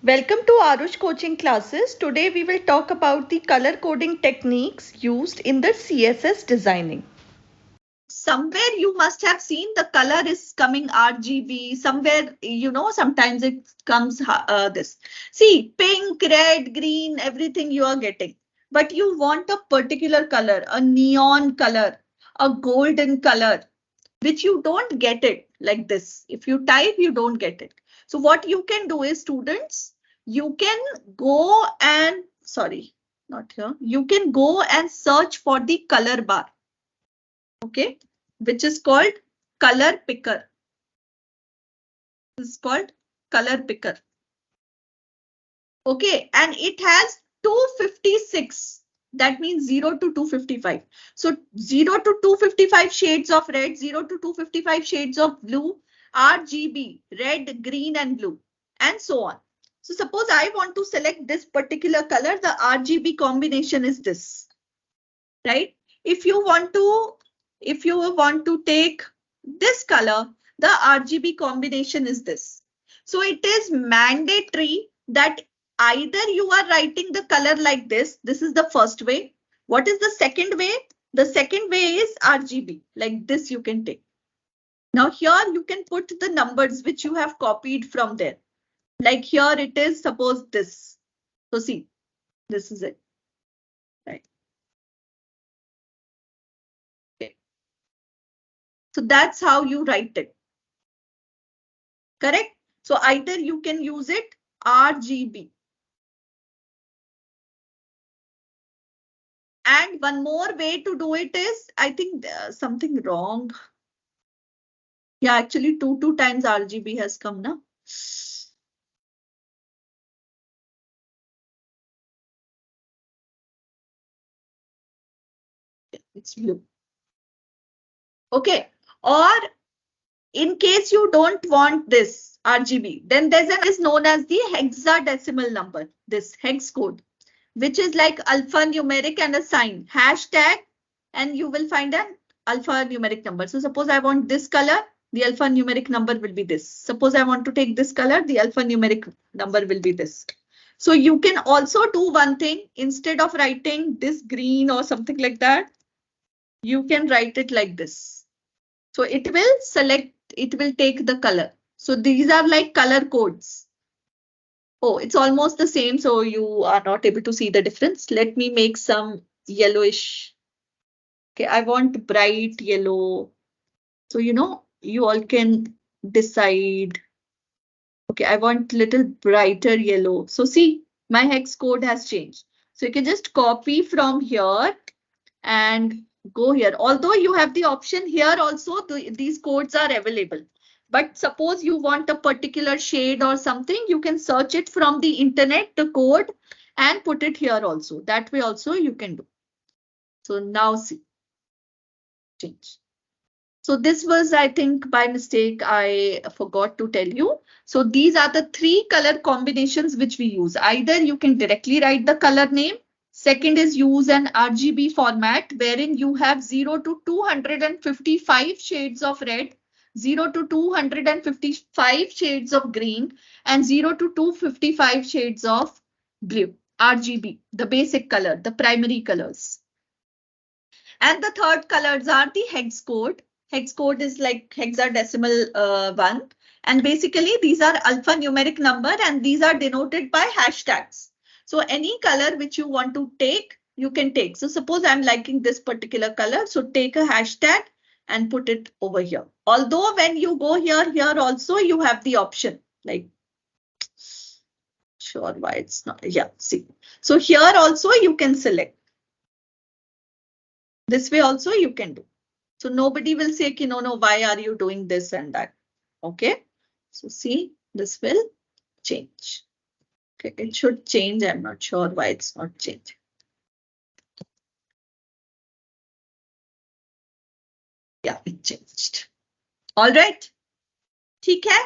Welcome to Aarush Coaching Classes. Today we will talk about the color coding techniques used in the CSS designing. Somewhere you must have seen the color is coming RGB. Somewhere, sometimes it comes this. See, pink, red, green, everything you are getting. But you want a particular color, a neon color, a golden color, which you don't get it like this. If you type, you don't get it. So what you can do is, students, you can go and, sorry, not here. You can go and search for the color bar, okay, which is called color picker. This is called color picker. Okay, and it has 256. That means 0 to 255. So 0 to 255 shades of red, 0 to 255 shades of blue, RGB, red, green, and blue, and so on. So suppose I want to select this particular color, the RGB combination is this, right? If you want to take this color, the RGB combination is this. So it is mandatory that either you are writing the color like this. This is the first way. What is the second way? The second way is RGB. Like this you can take. Now here you can put the numbers which you have copied from there. Like here it is, suppose this. So see, this is it. Right. Okay. So that's how you write it. Correct? So either you can use it RGB. And one more way to do it is, I think there's something wrong. Yeah, actually two times RGB has come now. It's blue. Okay. Or in case you don't want this RGB, then there's an is known as the hexadecimal number, this hex code, which is like alphanumeric and a sign, hashtag, and you will find an alphanumeric number. So suppose I want this color, the alphanumeric number will be this. Suppose I want to take this color, the alphanumeric number will be this. So you can also do one thing, instead of writing this green or something like that, you can write it like this. So it will select, it will take the color. So these are like color codes. Oh, it's almost the same, so you are not able to see the difference. Let me make some yellowish. Okay, I want bright yellow. So, you all can decide. Okay, I want little brighter yellow. So see, my hex code has changed. So you can just copy from here and go here. Although you have the option here also, these codes are available. But suppose you want a particular shade or something, you can search it from the internet, the code, and put it here also. That way also you can do. So now see, change. So this was, I think, by mistake, I forgot to tell you. So these are the three color combinations which we use. Either you can directly write the color name. Second is use an RGB format wherein you have 0 to 255 shades of red, 0 to 255 shades of green, and 0 to 255 shades of blue. RGB, the basic color, the primary colors. And the third colors are the hex code. Hex code is like hexadecimal one. And basically these are alphanumeric number and these are denoted by hashtags. So any color which you want to take, you can take. So suppose I'm liking this particular color. So take a hashtag and put it over here. Although when you go here also you have the option like, sure why it's not, yeah, see. So here also you can select. This way also you can do. So nobody will say, no, why are you doing this and that? Okay. So see, this will change. Okay, it should change. I'm not sure why it's not changing. Yeah, it changed. All right. ठीक है?